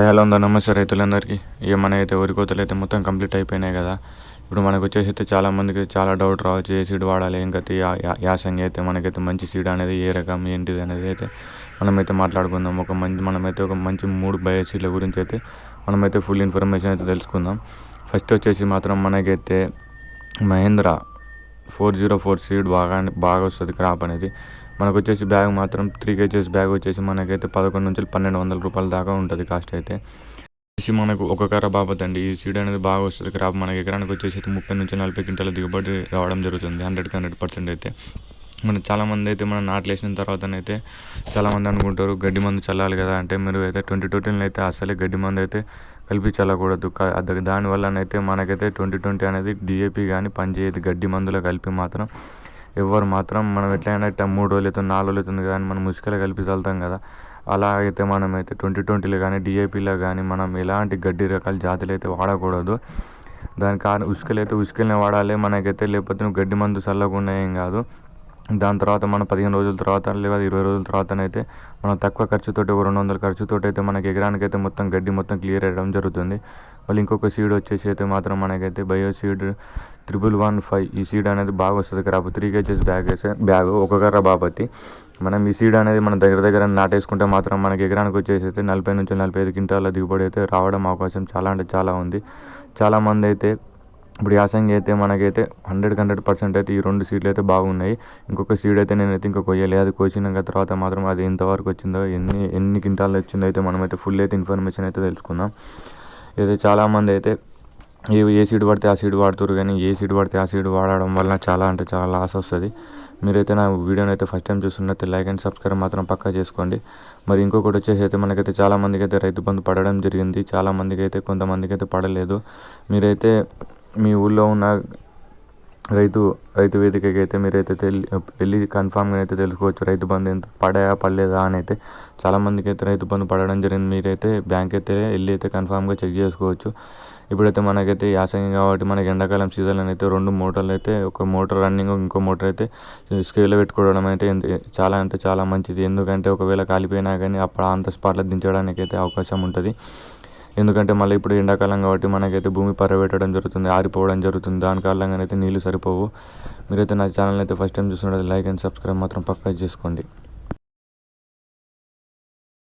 Hello అందరూ నమస్తే రైతులందరికీ. ఇక మనైతే వరి కోతలు అయితే మొత్తం కంప్లీట్ అయిపోయినాయి కదా. ఇప్పుడు మనకు వచ్చేసి అయితే చాలామందికి చాలా డౌట్ రావచ్చు, ఏ సీడ్ వాడాలి, ఇంకా యాసంగి అయితే మనకైతే మంచి సీడ్ అనేది ఏ రకం ఏంటిది అనేది అయితే మనమైతే మాట్లాడుకుందాం. మనమైతే ఒక మంచి 3 బయో సీడ్ల గురించి అయితే మనమైతే ఫుల్ ఇన్ఫర్మేషన్ అయితే తెలుసుకుందాం. ఫస్ట్ వచ్చేసి మాత్రం మనకైతే మహేంద్ర 404 సీడ్ బాగా వస్తుంది క్రాప్ అనేది. మనకు వచ్చేసి బ్యాగ్ మాత్రం 3 kgs బ్యాగ్ వచ్చేసి మనకైతే 11 నుంచి 1200 రూపాయల దాకా ఉంటుంది కాస్ట్ అయితే. మనకు ఒక కర్ర బాబత్ అండి. ఈ సీడ్ అనేది బాగా వస్తుంది క్రాప్. మనకి ఎకరానికి వచ్చేసి 30 నుంచి 40 క్వింటాల దిగుబడి రావడం జరుగుతుంది 100% అయితే. చాలామంది అయితే మనం నాట్లు వేసిన తర్వాతనైతే చాలామంది అనుకుంటారు గడ్డి మందు చల్లాలి కదా అంటే, మీరు అయితే 2020 అయితే అసలే గడ్డి మందు అయితే కలిపి చల్లకూడదు. దానివల్లనైతే మనకైతే 2020 అనేది DAP కానీ పనిచేయదు. గడ్డి మందులో కలిపి మాత్రం ఎవరు మాత్రం మనం ఎట్లయినా 3 రోజులు అవుతుంది 4 రోజులు అవుతుంది కానీ మనం ముసుకలో కలిపి చల్లుతాం కదా. అలా అయితే మనమైతే 2020లో కానీ DAPలో కానీ మనం ఎలాంటి గడ్డి రకాల జాతులు అయితే వాడకూడదు. దాని కారణం ఉసుకలనే వాడాలి మనకైతే. లేకపోతే గడ్డి మందు చల్లకుండా ఏం కాదు. దాని తర్వాత మనం 15 రోజుల తర్వాత లేదా 20 రోజుల తర్వాతనైతే మనం తక్కువ ఖర్చుతోటి ఒక 200 ఖర్చుతోటి అయితే మనకి ఎకరానికి అయితే మొత్తం గడ్డి మొత్తం క్లియర్ అయ్యడం జరుగుతుంది. మళ్ళీ ఇంకొక సీడ్ వచ్చేసి అయితే మాత్రం మనకైతే బయో సీడ్ 1115 ఈ సీడ్ అనేది బాగా వస్తుంది క్రాప్. 3 kgs బ్యాగ్ ఒక కర్ర బాపతి. మనం ఈ సీడ్ అనేది మన దగ్గర నాటేసుకుంటే మాత్రం మనకి ఎకరానికి వచ్చేసి అయితే 40 నుంచి 45 క్వింటాల దిగుబడి అయితే రావడం అవకాశం చాలా అంటే చాలా ఉంది. చాలామంది అయితే ఇప్పుడు యాసంగి అయితే మనకైతే 100% అయితే ఈ 2 సీడ్లు అయితే బాగున్నాయి. ఇంకొక సీడ్ అయితే నేనైతే ఇంకా కొయ్యలేదు. అది కోసినాక తర్వాత మాత్రం అది ఎంతవరకు వచ్చిందో ఎన్ని క్వింటాలు వచ్చిందో అయితే మనమైతే ఫుల్ అయితే ఇన్ఫర్మేషన్ అయితే తెలుసుకుందాం. అయితే చాలామంది అయితే ఏ సీడ్ పడితే ఆ సీడ్ వాడుతారు, కానీ ఏ సీడ్ పడితే ఆ సీడ్ వాడడం వల్ల చాలా అంటే చాలా లాస్ వస్తుంది. మీరైతే నా వీడియోని అయితే ఫస్ట్ టైం చూస్తున్నట్టు లైక్ అండ్ సబ్స్క్రైబ్ మాత్రం పక్కా చేసుకోండి. మరి ఇంకొకటి వచ్చేసి అయితే మనకైతే చాలామందికి అయితే రైతు బంధు పడడం జరిగింది. చాలామందికి అయితే కొంతమందికి అయితే పడలేదు. మీరైతే మీ ఊళ్ళో ఉన్న రైతు వేదికకి అయితే మీరైతే వెళ్ళి కన్ఫామ్గా అయితే తెలుసుకోవచ్చు రైతు బంధు ఎంత పడలేదా అని అయితే. చాలామందికి అయితే రైతు బంధు పడడం జరిగింది. మీరైతే బ్యాంక్ అయితే వెళ్ళి అయితే కన్ఫామ్గా చెక్ చేసుకోవచ్చు. ఇప్పుడైతే మనకైతే యాసంగి కాబట్టి మనకి ఎండాకాలం సీజన్లో అయితే 2 మోటార్లు అయితే, ఒక మోటార్ రన్నింగ్ ఇంకో మోటార్ అయితే స్కేల్లో పెట్టుకోవడం అయితే చాలా అంటే చాలా మంచిది. ఎందుకంటే ఒకవేళ కాలిపోయినా కానీ అప్పుడు అంత స్పాట్లో దించడానికి అయితే అవకాశం ఉంటుంది. ఎందుకంటే మళ్ళీ ఇప్పుడు ఎండాకాలం కాబట్టి మనకైతే భూమి పరబెట్టడం జరుగుతుంది, ఆరిపోవడం జరుగుతుంది. దాని కారణంగా అయితే నీళ్ళు సరిపోవు. మీరైతే నా ఛానల్ అయితే ఫస్ట్ టైం చూస్తున్నట్టు లైక్ అండ్ సబ్స్క్రైబ్ మాత్రం పక్కా చేసుకోండి.